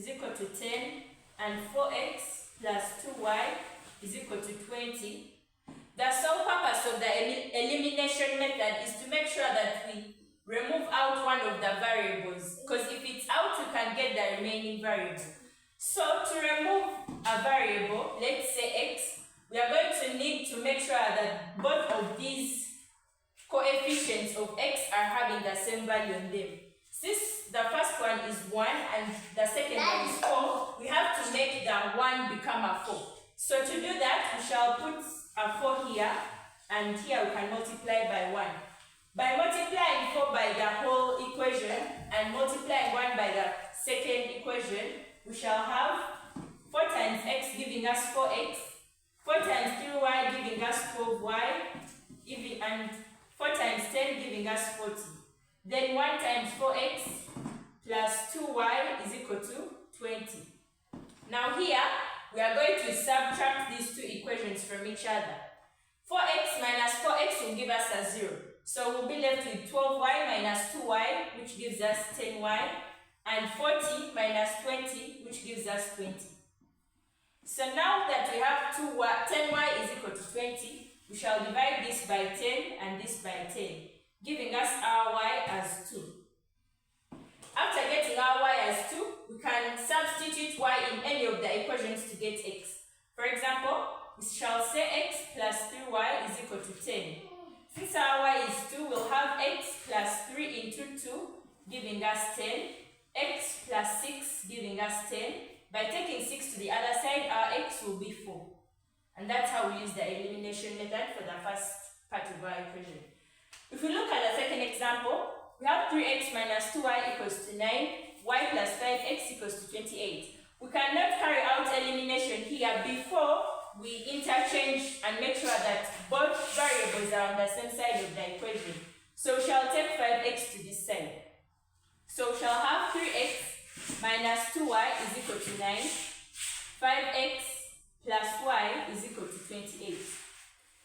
is equal to 10 and 4x plus 2y is equal to 20. The sole purpose of the elimination method is to make sure that we remove out one of the variables, because if it's out, you can get the remaining variable. So to remove a variable, let's say x, we are going to need to make sure that both of these coefficients of x are having the same value on them. Since the first one is 1 and the second one is 4, we have to make the 1 become a 4. So to do that, we shall put a 4 here, and here we can multiply by 1. By multiplying 4 by the whole equation and multiplying 1 by the second equation, we shall have 4 times x giving us 4x, 4 times 3y giving us 12y, and 4 times 10 giving us 40. Then 1 times 4x plus 2y is equal to 20. Now here, we are going to subtract these two equations from each other. 4x minus 4x will give us a 0. So we'll be left with 12y minus 2y, which gives us 10y, and 40 minus 20, which gives us 20. So now that we have 10y is equal to 20, we shall divide this by 10 and this by 10, giving us our y as 2. After getting our y as 2, we can substitute y in any of the equations to get x. For example, we shall say x plus 3y is equal to 10. Since our y is 2, we'll have x plus 3 into 2, giving us 10, x plus 6 giving us 10. By taking 6 to the other side, our x will be 4. And that's how we use the elimination method for the first part of our equation. If we look at the second example, we have 3x minus 2y equals to 9, y plus 5x equals to 28. We cannot carry out elimination here before we interchange and make sure that both variables are on the same side of the equation. So we shall take 5x to this side. So we shall have 3x minus 2y is equal to 9, 5x plus y is equal to 28.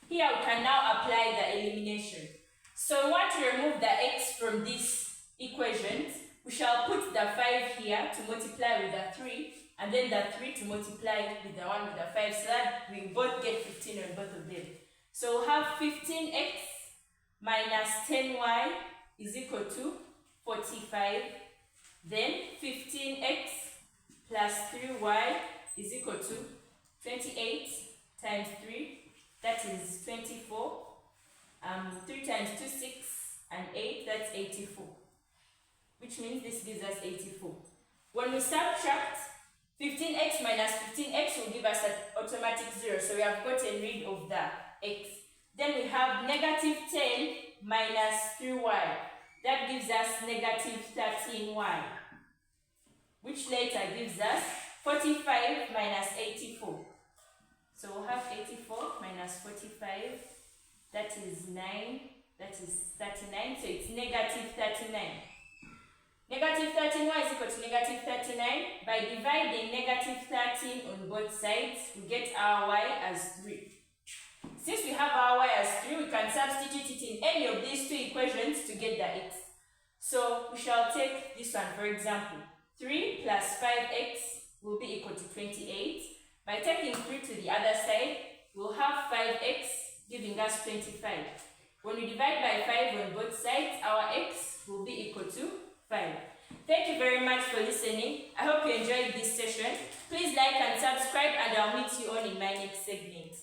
Here we can now apply the elimination. So we want to remove the x from these equations. We shall put the 5 here to multiply with the 3, and then the 3 to multiply with the 1 with the 5, so that we both get 15 on both of them. So we'll have 15x minus 10y is equal to 45. Then 15x plus 3y is equal to 28 times 3, that is 24. 3 times 2, 6, and 8, that's 84. Which means this gives us 84. When we subtract, 15x minus 15x will give us an automatic 0. So we have gotten rid of the x. Then we have negative 10 minus 3y. That gives us negative 13y. Which later gives us 45 minus 84. So we'll have 84 minus 45. That is 9. That is 39. So it's negative 39. Negative 13y is equal to negative 39. By dividing negative 13 on both sides, we get our y as 3. Since we have our y as 3, we can substitute it in any of these two equations to get the x. So we shall take this one, for example. 3 plus 5x will be equal to 28. By taking 3 to the other side, we'll have 5x giving us 25. When we divide by 5 on both sides, our x will be equal to 5. Thank you very much for listening. I hope you enjoyed this session. Please like and subscribe, and I'll meet you all in my next segment.